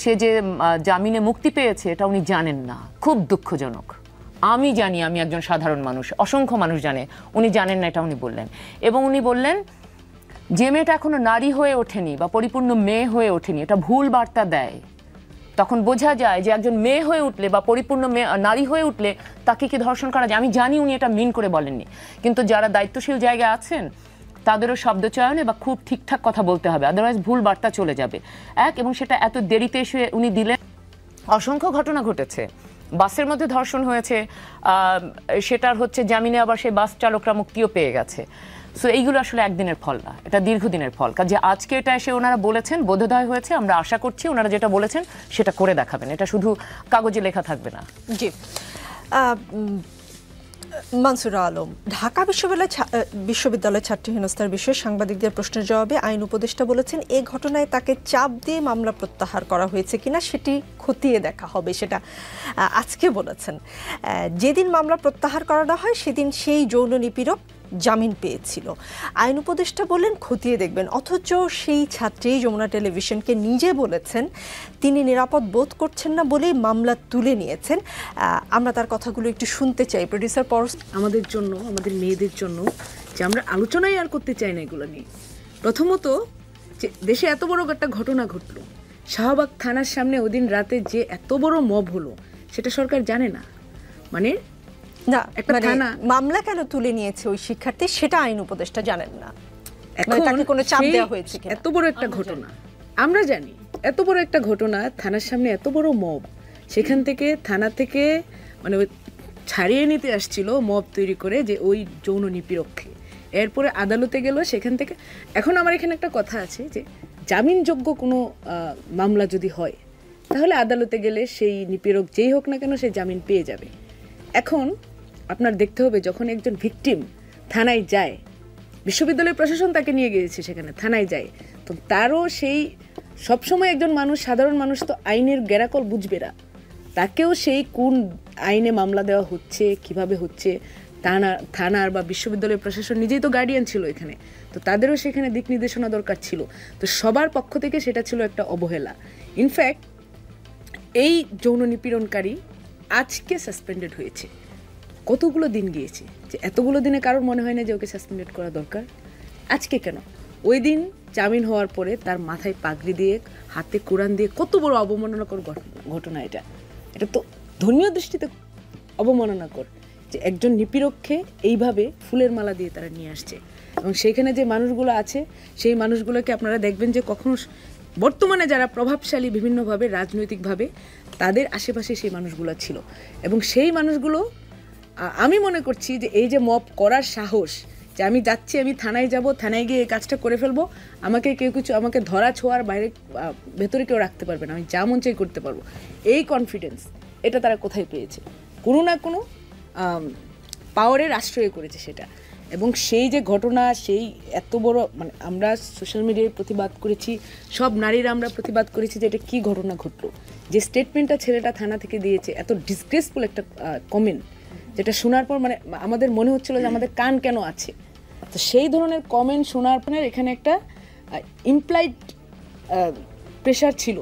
সে যে জামিনে মুক্তি পেয়েছে এটা উনি জানেন না, খুব দুঃখজনক। আমি জানি, আমি একজন সাধারণ মানুষ, অসংখ্য মানুষ জানে, উনি জানেন না, এটা উনি বললেন। এবং উনি বললেন যে মেয়েটা এখনো নারী হয়ে ওঠেনি বা পরিপূর্ণ মেয়ে হয়ে ওঠেনি, এটা ভুল বার্তা দেয়। তখন বোঝা যায় যে একজন মেয়ে হয়ে উঠলে বা পরিপূর্ণ নারী হয়ে উঠলে তাকে কি ধর্ষণ করা যায়। আমি জানি উনি এটা মিন করে বলেননি, কিন্তু যারা দায়িত্বশীল জায়গায় আছেন তাদেরও শব্দ চয়নে বা খুব ঠিকঠাক কথা বলতে হবে, আদারওয়াইজ ভুল বার্তা চলে যাবে। এবং সেটা এত দেরিতে এসে উনি দিলেন। অসংখ্য ঘটনা ঘটেছে, বাসের মধ্যে ধর্ষণ হয়েছে, সেটার হচ্ছে জামিনে আবার সেই বাস চালকরা মুক্তিও পেয়ে গেছে। সো এইগুলো আসলে একদিনের ফল না, এটা দীর্ঘদিনের ফল। কাজে আজকে এটা এসে ওনারা বলেছেন, বোধোদয় হয়েছে, আমরা আশা করছি ওনারা যেটা বলেছেন সেটা করে দেখাবেন, এটা শুধু কাগজে লেখা থাকবে না। জি, মানসুরা আলম, ঢাকা বিশ্ববিদ্যালয় ছাত্রী হেনস্থার বিষয়ে সাংবাদিকদের প্রশ্নের জবাবে আইন উপদেষ্টা বলেছেন এই ঘটনায় তাকে চাপ দিয়ে মামলা প্রত্যাহার করা হয়েছে কিনা সেটি খতিয়ে দেখা হবে, সেটা আজকে বলেছেন। যেদিন মামলা প্রত্যাহার করানো হয় সেদিন সেই যৌন নিপীড়ক জামিন পেয়েছিল। আইন উপদেষ্টা বললেন খতিয়ে দেখবেন, অথচ সেই ছাত্রী যমুনা টেলিভিশনকে নিজে বলেছেন তিনি নিরাপদ বোধ করছেন না বলেই মামলা তুলে নিয়েছেন। আমরা তার কথাগুলো একটু শুনতে চাই। প্রোডিউসার পরশ। আমাদের জন্য, আমাদের মেয়েদের জন্য যে আমরা আলোচনাই আর করতে চাই না এগুলো নিয়ে। প্রথমত যে দেশে এত বড় একটা ঘটনা ঘটলো, শাহবাগ থানার সামনে ওদিন রাতে যে এত বড় মব হলো সেটা সরকার জানে না। মানে না, একটা থানা মামলা কেন তুলে নিয়েছে ওই শিক্ষার্থী সেটা আইন উপদেষ্টা জানেন না। তাকে কোনো চাপ দেওয়া হয়েছে কিনা? এত বড় একটা ঘটনা আমরা জানি, এত বড় একটা ঘটনা, থানার সামনে এত বড় মব, সেখান থেকে থানা থেকে মানে ছাড়িয়ে নিতে আসছিল মব তৈরি করে যে ওই যৌন নিপীড়ককে। এরপরে আদালতে গেল, সেখান থেকে এখন আমার এখানে একটা কথা আছে যে জামিনযোগ্য কোনো মামলা যদি হয় তাহলে আদালতে গেলে সেই নিপীড়ক যেই হোক না কেন সে জামিন পেয়ে যাবে। এখন আপনার দেখতে হবে যখন একজন ভিকটিম থানায় যায়, বিশ্ববিদ্যালয় প্রশাসন তাকে নিয়ে গিয়েছে সেখানে, থানায় যায়, তো তারও সেই সবসময় একজন মানুষ, সাধারণ মানুষ তো আইনের গেরাকল বুঝবে না, তাকেও সেই কোন আইনে মামলা দেওয়া হচ্ছে, কিভাবে হচ্ছে, থানার বা বিশ্ববিদ্যালয় প্রশাসন নিজেই তো গার্ডিয়ান ছিল এখানে, তো তাদেরও সেখানে দিক নির্দেশনা দরকার ছিল। তো সবার পক্ষ থেকে সেটা ছিল একটা অবহেলা। ইনফ্যাক্ট এই যৌন নিপীড়নকারী আজকে সাসপেন্ডেড হয়েছে। কতগুলো দিন গিয়েছে, যে এতগুলো দিনে কারোর মনে হয় না যে ওকে সাসপেন্ডেড করা দরকার? আজকে কেন? ওই দিন জামিন হওয়ার পরে তার মাথায় পাগড়ি দিয়ে, হাতে কোরআন দিয়ে, কত বড় অবমাননাকর ঘটনা এটা। এটা তো ধর্মীয় দৃষ্টিতে অবমাননাকর যে একজন নিপীড়ককে এইভাবে ফুলের মালা দিয়ে তারা নিয়ে আসছে। এবং সেইখানে যে মানুষগুলো আছে সেই মানুষগুলোকে আপনারা দেখবেন যে কখনো বর্তমানে যারা প্রভাবশালী বিভিন্নভাবে রাজনৈতিকভাবে তাদের আশেপাশে সেই মানুষগুলো ছিল। এবং সেই মানুষগুলো আমি মনে করছি যে এই যে মব করার সাহস, যে আমি যাচ্ছি, আমি থানায় যাব, থানায় গিয়ে এই কাজটা করে ফেলবো, আমাকে কেউ কিছু, আমাকে ধরা ছোঁয়ার বাইরে ভেতরে কেউ রাখতে পারবে না, আমি যা মন চাই করতে পারবো, এই কনফিডেন্স এটা তারা কোথায় পেয়েছে? কোনো না কোনো পাওয়ারের আশ্রয় করেছে সেটা। এবং সেই যে ঘটনা, সেই এত বড়, মানে আমরা সোশ্যাল মিডিয়ায় প্রতিবাদ করেছি, সব নারীরা আমরা প্রতিবাদ করেছি যে এটা কী ঘটনা ঘটলো। যে স্টেটমেন্টটা ছেলেটা থানা থেকে দিয়েছে, এত ডিসগ্রেসফুল একটা কমেন্ট, যেটা শোনার পর মানে আমাদের মনে হচ্ছিল যে আমাদের কান কেন আছে। তো সেই ধরনের কমেন্ট শোনার পর এখানে একটা ইমপ্লাইড প্রেশার ছিল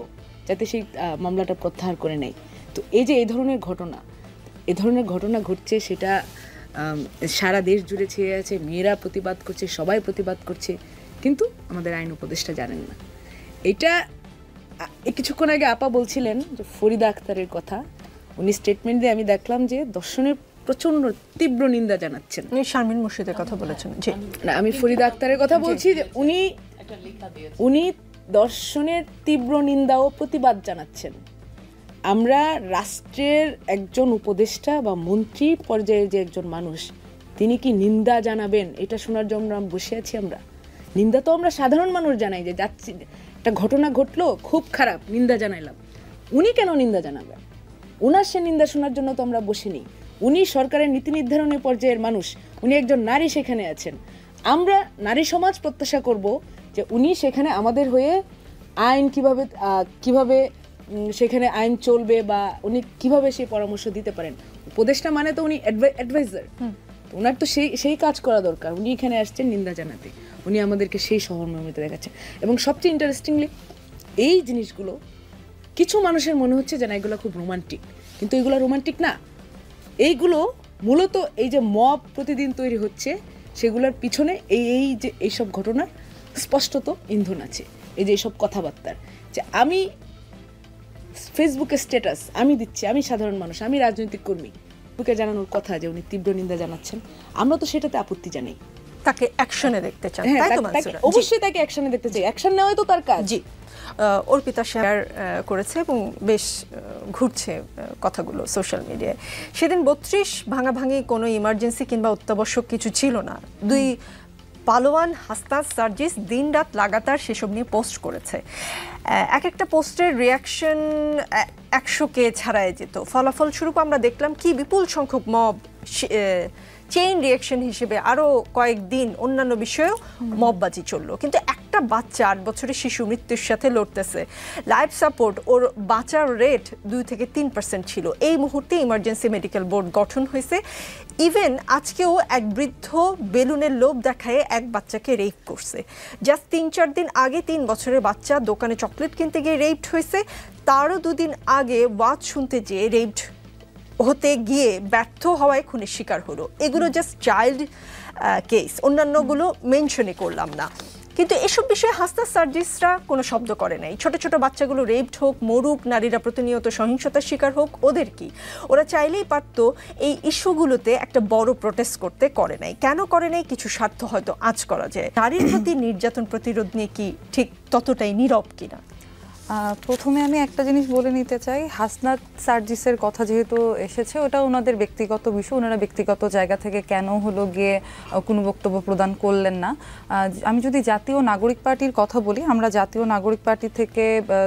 যাতে সেই মামলাটা প্রত্যাহার করে নেয়। তো এই যে এই ধরনের ঘটনা ঘটছে, সেটা সারা দেশ জুড়ে ছেয়ে আছে, মেয়েরা প্রতিবাদ করছে, সবাই প্রতিবাদ করছে, কিন্তু আমাদের আইন উপদেষ্টা জানেন না। এটা কিছুক্ষণ আগে আপা বলছিলেন যে ফরিদা আক্তারের কথা, উনি স্টেটমেন্ট দিয়ে আমি দেখলাম যে দর্শনের প্রচন্ড তীব্র নিন্দা জানাচ্ছেন। শারমিন মুর্শিদের কথা বলেছেন। না, আমি ফরিদা আক্তারের কথা বলছি যে উনি দর্শনের তীব্র নিন্দা ও প্রতিবাদ জানাচ্ছেন। আমরা রাষ্ট্রের একজন উপদেষ্টা বা মন্ত্রী পর্যায়ের যে একজন মানুষ, তিনি কি নিন্দা জানাবেন এটা শোনার জন্য বসে আছি আমরা? নিন্দা তো আমরা সাধারণ মানুষ জানাই, যে যাচ্ছি একটা ঘটনা ঘটলো, খুব খারাপ, নিন্দা জানাইলাম। উনি কেন নিন্দা জানাবেন? উনার সে নিন্দা শোনার জন্য তো আমরা বসিনি। উনি সরকারের নীতি নির্ধারণের পর্যায়ের মানুষ, উনি একজন নারী সেখানে আছেন। আমরা নারী সমাজ প্রত্যাশা করব যে উনি সেখানে আমাদের হয়ে আইন কিভাবে সেখানে আইন চলবে বা উনি কিভাবে সেই পরামর্শ দিতে পারেন। উপদেষ্টা মানে তো উনি অ্যাডভাইজার, ওনার তো সেই কাজ করা দরকার। উনি এখানে আসছেন নিন্দা জানাতে, উনি আমাদেরকে সেই সহমর্মিতা দেখাচ্ছেন। এবং সবচেয়ে ইন্টারেস্টিংলি এই জিনিসগুলো কিছু মানুষের মনে হচ্ছে যে না এগুলো খুব রোমান্টিক, কিন্তু এগুলো রোমান্টিক না। এইগুলো মূলত এই যে মব প্রতিদিন তৈরি হচ্ছে সেগুলোর পিছনে এই যে এইসব ঘটনার স্পষ্টত ইন্ধন আছে। এই যে এইসব কথাবার্তার, যে আমি ফেসবুকে স্ট্যাটাস আমি দিচ্ছি, আমি সাধারণ মানুষ, আমি রাজনৈতিক কর্মী, বুকে জানানোর কথা যে উনি তীব্র নিন্দা জানাচ্ছেন, আমরা তো সেটাতে আপত্তি জানাই। তাকে অ্যাকশনে দেখতে চান, হ্যাঁ, তাই তো তাকে মানসুরা? অবশ্যই তাকে অ্যাকশনে দেখতে চাই, অ্যাকশন নেওয়াই তো তার কাজ। জি, অর্পিতা শেয়ার করেছে এবং বেশ ঘুরছে কথাগুলো সোশ্যাল মিডিয়ায়। সেদিন 32 ভাঙাভাঙি কোনো ইমার্জেন্সি কিংবা অত্যাবশ্যক কিছু ছিল না। দুই পালোয়ান হাসনাত সার্জিস দিন রাত লাগাতার সেসব নিয়ে পোস্ট করেছে। এক একটা পোস্টের রিয়াকশন 100K ছাড়াই যেত। ফলাফল স্বরূপ আমরা দেখলাম কি বিপুল সংখ্যক মব চেইন রিয়াকশন হিসেবে আরও কয়েকদিন অন্যান্য বিষয়েও মববাজি চললো। কিন্তু একটা বাচ্চা 8 বছরের শিশু মৃত্যুর সাথে লড়তেছে, লাইফ সাপোর্ট ওর বাঁচার রেট 2 থেকে 3% ছিল। এই মুহূর্তে ইমার্জেন্সি মেডিকেল বোর্ড গঠন হয়েছে। ইভেন আজকেও এক বৃদ্ধ বেলুনের লোভ দেখায় এক বাচ্চাকে রেপ করছে। জাস্ট 3-4 দিন আগে 3 বছরের বাচ্চা দোকানে চকলেট কিনতে গিয়ে রেপড হয়েছে। তারও 2 দিন আগে ওয়াজ শুনতে যেয়ে রেপড হতে গিয়ে ব্যর্থ হওয়ায় খুনের শিকার হলো। এগুলো জাস্ট চাইল্ড কেস, অন্যান্যগুলো মেনশনই করলাম না। কিন্তু এসব বিষয়ে হাসনাত সার্জিসরা কোনো শব্দ করে নাই। ছোট ছোট বাচ্চাগুলো রেপড হোক, মরুক, নারীরা প্রতিনিয়ত সহিংসতার শিকার হোক, ওদের কি? ওরা চাইলেই পারতো এই ইস্যুগুলোতে একটা বড় প্রোটেস্ট করতে, করে নাই। কেন করে নাই? কিছু স্বার্থ হয়তো আঁচ করা যায়। নারীর প্রতি নির্যাতন প্রতিরোধ নিয়ে কি ঠিক ততটাই নীরব কিনা? প্রথমে আমি একটা জিনিস বলে নিতে চাই, হাসনাত সার্জিসের কথা যেহেতু এসেছে, ওটা ওনাদের ব্যক্তিগত বিষয়। ওনারা ব্যক্তিগত জায়গা থেকে কেন হলো গিয়ে কোনো বক্তব্য প্রদান করলেন না। আমি যদি জাতীয় নাগরিক পার্টির কথা বলি, আমরা জাতীয় নাগরিক পার্টি থেকে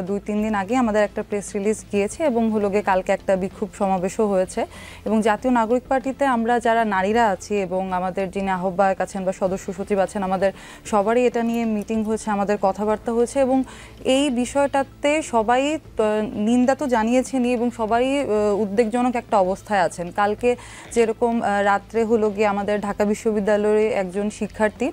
2-3 দিন আগে আমাদের একটা প্রেস রিলিজ গিয়েছে এবং হলো গিয়ে কালকে একটা বিক্ষোভ সমাবেশও হয়েছে। এবং জাতীয় নাগরিক পার্টিতে আমরা যারা নারীরা আছি এবং আমাদের যিনি আহ্বায়ক আছেন বা সদস্য সচিব আছেন, আমাদের সবারই এটা নিয়ে মিটিং হয়েছে, আমাদের কথাবার্তা হয়েছে এবং এই বিষয়টা সবাই নিন্দা তো জানিয়েছেনই এবং সবাই উদ্বেগজনক একটা অবস্থায় আছেন। কালকে যেরকম রাত্রে হলো গিয়ে আমাদের ঢাকা বিশ্ববিদ্যালয়ের একজন শিক্ষার্থী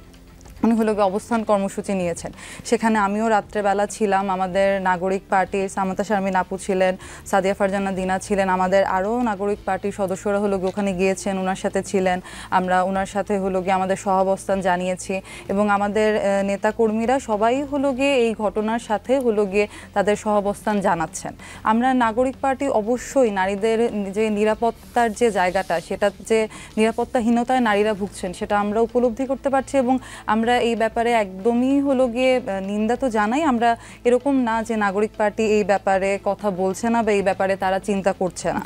উনি হলো গিয়ে অবস্থান কর্মসূচি নিয়েছেন, সেখানে আমিও রাত্রেবেলা ছিলাম। আমাদের নাগরিক পার্টির সামান্তা শারমিন আপু ছিলেন, সাদিয়া ফারজানা দিনা ছিলেন, আমাদের আরও নাগরিক পার্টির সদস্যরা হলো গিয়ে ওখানে গিয়েছেন, ওনার সাথে ছিলেন। আমরা ওনার সাথে হলো গিয়ে আমাদের সহাবস্থান জানিয়েছি এবং আমাদের নেতাকর্মীরা সবাই হলো গিয়ে এই ঘটনার সাথে হলো গিয়ে তাদের সহাবস্থান জানাচ্ছেন। আমরা নাগরিক পার্টি অবশ্যই নারীদের যে নিরাপত্তার যে জায়গাটা, সেটা যে নিরাপত্তাহীনতায় নারীরা ভুগছেন সেটা আমরা উপলব্ধি করতে পারছি এবং আমরা এই ব্যাপারে একদমই হলো গিয়ে নিন্দা তো জানাই। আমরা এরকম না যে নাগরিক পার্টি এই ব্যাপারে কথা বলছে না বা এই ব্যাপারে তারা চিন্তা করছে না।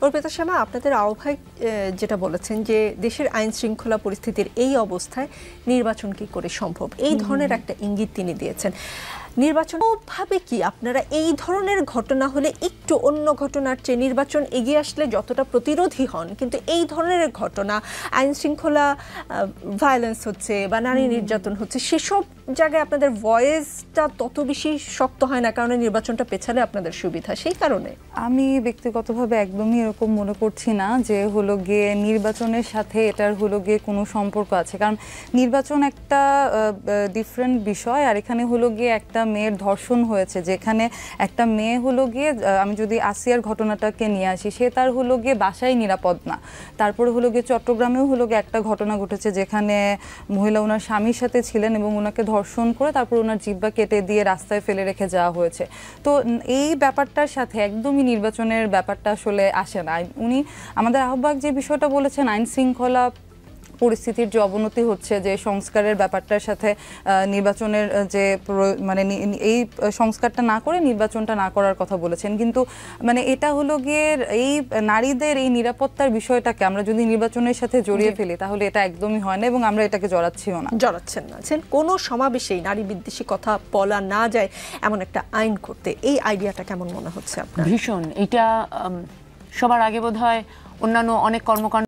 অর্পিতা শ্যামা, আপনাদের আহ্বায়ক যেটা বলেছেন যে দেশের আইন শৃঙ্খলা পরিস্থিতির এই অবস্থায় নির্বাচন কি করে সম্ভব, এই ধরনের একটা ইঙ্গিত তিনি দিয়েছেন। নির্বাচন ভাবে কি আপনারা এই ধরনের ঘটনা হলে একটু অন্য ঘটনার চেয়ে নির্বাচন এগিয়ে আসলে যতটা প্রতিরোধী হন, কিন্তু এই ধরনের ঘটনা আইন শৃঙ্খলা ভায়োলেন্স হচ্ছে বা নারী নির্যাতন হচ্ছে, সেসব জায়গায় আপনাদের ভয়েসটা তত বেশি শক্ত হয় না, কারণ নির্বাচনটা পেছালে আপনাদের সুবিধা। সেই কারণে আমি ব্যক্তিগতভাবে একদমই এরকম মনে করছি না যে হলো গিয়ে নির্বাচনের সাথে এটার হলো গিয়ে কোনো সম্পর্ক আছে, কারণ নির্বাচন একটা ডিফারেন্ট বিষয়। আর এখানে হলো গিয়ে একটা মেয়ের ধর্ষণ হয়েছে, যেখানে একটা মেয়ে হলো গিয়ে, আমি যদি আসিয়ার ঘটনাটাকে নিয়ে আসি, সে তার হলো গিয়ে বাসায় নিরাপদ না। তারপরে হলো গিয়ে চট্টগ্রামেও হলো গিয়ে একটা ঘটনা ঘটেছে যেখানে মহিলা ওনার স্বামীর সাথে ছিলেন এবং ওনাকে ধর্ষণ করে তারপর ওনার জিহ্বা কেটে দিয়ে রাস্তায় ফেলে রেখে যাওয়া হয়েছে। তো এই ব্যাপারটার সাথে একদমই নির্বাচনের ব্যাপারটা আসলে আসে না। উনি আমাদের আহ্বায়ক যে বিষয়টা বলেছেন, আইন শৃঙ্খলা পরিস্থিতির যে অবনতি হচ্ছে, যে সংস্কারের ব্যাপারটার সাথে নির্বাচনের যে মানে এই সংস্কারটা না করে নির্বাচনটা না করার কথা বলেছেন, কিন্তু মানে এটা হলো গিয়ে এই নারীদের এই নিরাপত্তার বিষয়টাকে আমরা যদি নির্বাচনের সাথে জড়িয়ে ফেলি তাহলে এটা একদমই হয় না এবং আমরা এটাকে জড়াচ্ছিও না। জড়াচ্ছেন না। কোনো সমাবেশেই নারী বিদ্বেষী কথা বলা না যায় এমন একটা আইন করতে, এই আইডিয়াটা কেমন মনে হচ্ছে আপনার? ভীষণ। এটা সবার আগে বোধহয় অন্যান্য অনেক কর্মকাণ্ড